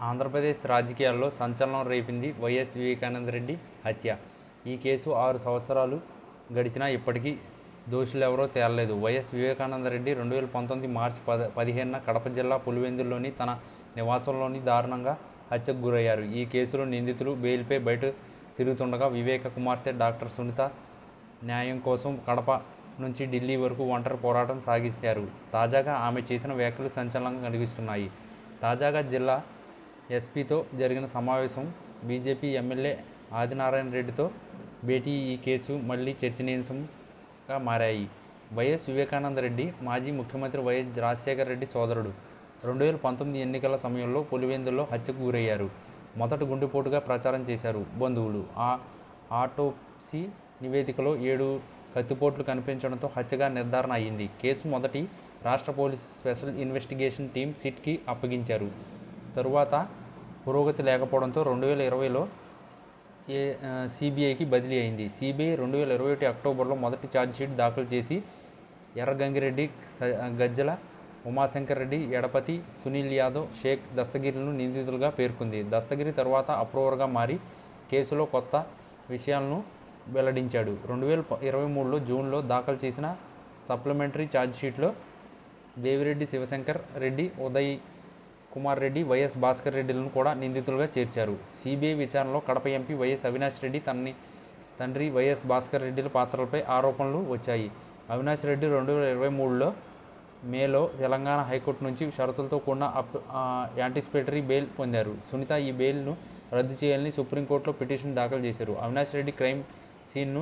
ఆంధ్రప్రదేశ్ రాజకీయాల్లో సంచలనం రేపింది వైఎస్ వివేకానందరెడ్డి హత్య. ఈ కేసు 6 సంవత్సరాలు గడిచినా ఇప్పటికీ దోషులెవరో తేలలేదు. వైఎస్ వివేకానందరెడ్డి 2019 మార్చి 15న కడప జిల్లా పులివెందుల్లోని తన నివాసంలోని దారుణంగా హత్యకు గురయ్యారు. ఈ కేసులో నిందితులు బెయిల్పై బయట తిరుగుతుండగా వివేక కుమార్తె డాక్టర్ సునీత న్యాయం కోసం కడప నుంచి ఢిల్లీ వరకు ఒంటరి పోరాటం సాగించారు. తాజాగా ఆమె చేసిన వ్యాఖ్యలు సంచలనం కలిగిస్తున్నాయి. తాజాగా జిల్లా ఎస్పీతో జరిగిన సమావేశం, బీజేపీ ఎమ్మెల్యే ఆదినారాయణ రెడ్డితో భేటీ ఈ కేసు మళ్లీ చర్చనీయాంశంగా మారాయి. వైఎస్ వివేకానందరెడ్డి మాజీ ముఖ్యమంత్రి వైఎస్ రాజశేఖర రెడ్డి సోదరుడు. 2019 ఎన్నికల సమయంలో పులివెందుల్లో హత్యకు గురయ్యారు. మొదట గుండెపోటుగా ప్రచారం చేశారు బంధువులు. ఆ ఆటోప్సీ నివేదికలో 7 కత్తిపోట్లు కనిపించడంతో హత్యగా నిర్ధారణ అయింది. కేసు మొదటి రాష్ట్ర పోలీసు స్పెషల్ ఇన్వెస్టిగేషన్ టీం సిట్కి అప్పగించారు. తరువాత పురోగతి లేకపోవడంతో 2020లో సిబిఐకి బదిలీ అయింది. సిబిఐ 2021 అక్టోబర్లో మొదటి ఛార్జ్షీట్ దాఖలు చేసి ఎర్రగంగిరెడ్డి, గజ్జల ఉమాశంకర్ రెడ్డి, ఎడపతి, సునీల్ యాదవ్, షేక్ దస్తగిరిలను నిందితులుగా పేర్కొంది. దస్తగిరి తర్వాత అప్రూవర్గా మారి కేసులో కొత్త విషయాలను వెల్లడించాడు. 2023 జూన్లో దాఖలు చేసిన సప్లిమెంటరీ ఛార్జ్షీట్లో దేవిరెడ్డి శివశంకర్ రెడ్డి, ఉదయ్ కుమార్ రెడ్డి, వైఎస్ భాస్కర్ రెడ్డిలను కూడా నిందితులుగా చేర్చారు. సిబిఐ విచారణలో కడప ఎంపీ వైఎస్ అవినాష్ రెడ్డి, తండ్రి వైఎస్ భాస్కర్ రెడ్డిల పాత్రలపై ఆరోపణలు వచ్చాయి. అవినాష్ రెడ్డి 2023 మేలో తెలంగాణ హైకోర్టు నుంచి షరతులతో కూడిన యాంటిసిపేటరీ బెయిల్ పొందారు. సునీత ఈ బెయిల్ను రద్దు చేయాలని సుప్రీంకోర్టులో పిటిషన్ దాఖలు చేశారు. అవినాష్ రెడ్డి క్రైమ్ సీన్ను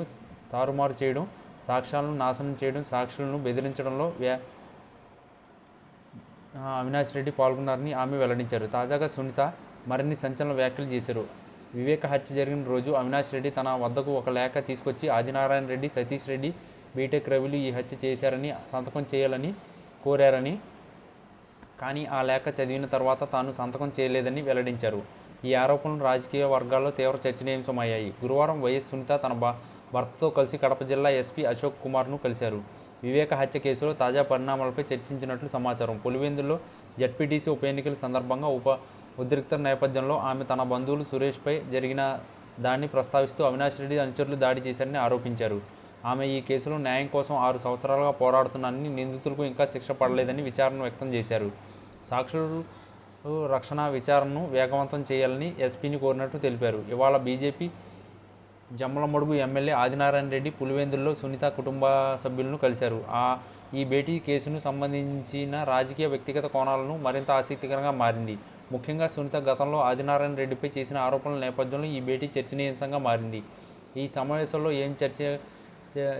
తారుమారు చేయడం, సాక్ష్యాలను నాశనం చేయడం, సాక్షులను బెదిరించడంలో అవినాష్ రెడ్డి పాల్గొన్నారని ఆమె వెల్లడించారు. తాజాగా సునీత మరిన్ని సంచలన వ్యాఖ్యలు చేశారు. వివేక హత్య జరిగిన రోజు అవినాష్ రెడ్డి తన వద్దకు ఒక లేఖ తీసుకొచ్చి ఆదినారాయణ రెడ్డి, సతీష్ రెడ్డి, బీటెక్ రవిలు ఈ హత్య చేశారని సంతకం చేయాలని కోరారని, కానీ ఆ లేఖ చదివిన తర్వాత తాను సంతకం చేయలేదని వెల్లడించారు. ఈ ఆరోపణలు రాజకీయ వర్గాల్లో తీవ్ర చర్చనీయాంశమయ్యాయి. గురువారం వైఎస్ సునీత తన భర్తతో కలిసి కడప జిల్లా ఎస్పీ అశోక్ కుమార్ను కలిశారు. వివేక హత్య కేసులో తాజా పరిణామాలపై చర్చించినట్లు సమాచారం. పులివెందుల్లో జడ్పీటీసీ ఉప ఎన్నికల సందర్భంగా ఉద్రిక్త నేపథ్యంలో ఆమె తన బంధువులు సురేష్పై జరిగిన దాన్ని ప్రస్తావిస్తూ అవినాష్ రెడ్డి అనుచరులు దాడి చేశారని ఆరోపించారు. ఆమె ఈ కేసులో న్యాయం కోసం 6 సంవత్సరాలుగా పోరాడుతున్నారని, నిందితులకు ఇంకా శిక్ష పడలేదని విచారణ వ్యక్తం చేశారు. సాక్షులు రక్షణ విచారణను వేగవంతం చేయాలని ఎస్పీని కోరినట్టు తెలిపారు. ఇవాళ బీజేపీ జమ్మలమడుగు ఎమ్మెల్యే ఆదినారాయణ రెడ్డి పులివెందుల్లో సునీత కుటుంబ సభ్యులను కలిశారు. ఈ భేటీ కేసును సంబంధించిన రాజకీయ వ్యక్తిగత కోణాలను మరింత ఆసక్తికరంగా మారింది. ముఖ్యంగా సునీత గతంలో ఆదినారాయణ రెడ్డిపై చేసిన ఆరోపణల నేపథ్యంలో ఈ భేటీ చర్చనీయాంశంగా మారింది. ఈ సమావేశంలో ఏం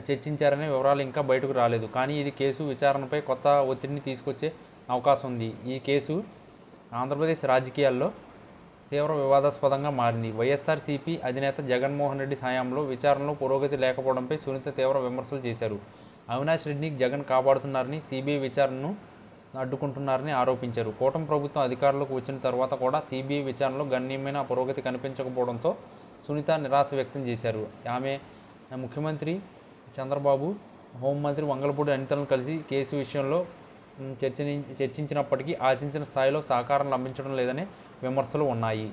చర్చించారనే వివరాలు ఇంకా బయటకు రాలేదు. కానీ ఇది కేసు విచారణపై కొత్త ఒత్తిడిని తీసుకొచ్చే అవకాశం ఉంది. ఈ కేసు ఆంధ్రప్రదేశ్ రాజకీయాల్లో తీవ్ర వివాదాస్పదంగా మారింది. వైఎస్ఆర్సీపీ అధినేత జగన్మోహన్ రెడ్డి హయాంలో విచారణలో పురోగతి లేకపోవడంపై సునీత తీవ్ర విమర్శలు చేశారు. అవినాష్ రెడ్డిని జగన్ కాపాడుతున్నారని, సిబిఐ విచారణను అడ్డుకుంటున్నారని ఆరోపించారు. కూటమి ప్రభుత్వం అధికారంలోకి వచ్చిన తర్వాత కూడా సిబిఐ విచారణలో గణనీయమైన పురోగతి కనిపించకపోవడంతో సునీత నిరాశ వ్యక్తం చేశారు. ఆమె ముఖ్యమంత్రి చంద్రబాబు, హోంమంత్రి వంగలపూడి అనితలను కలిసి కేసు విషయంలో చర్చించినప్పటికీ ఆశించిన స్థాయిలో సహకారం లభించడం లేదనే విమర్శలు ఉన్నాయి.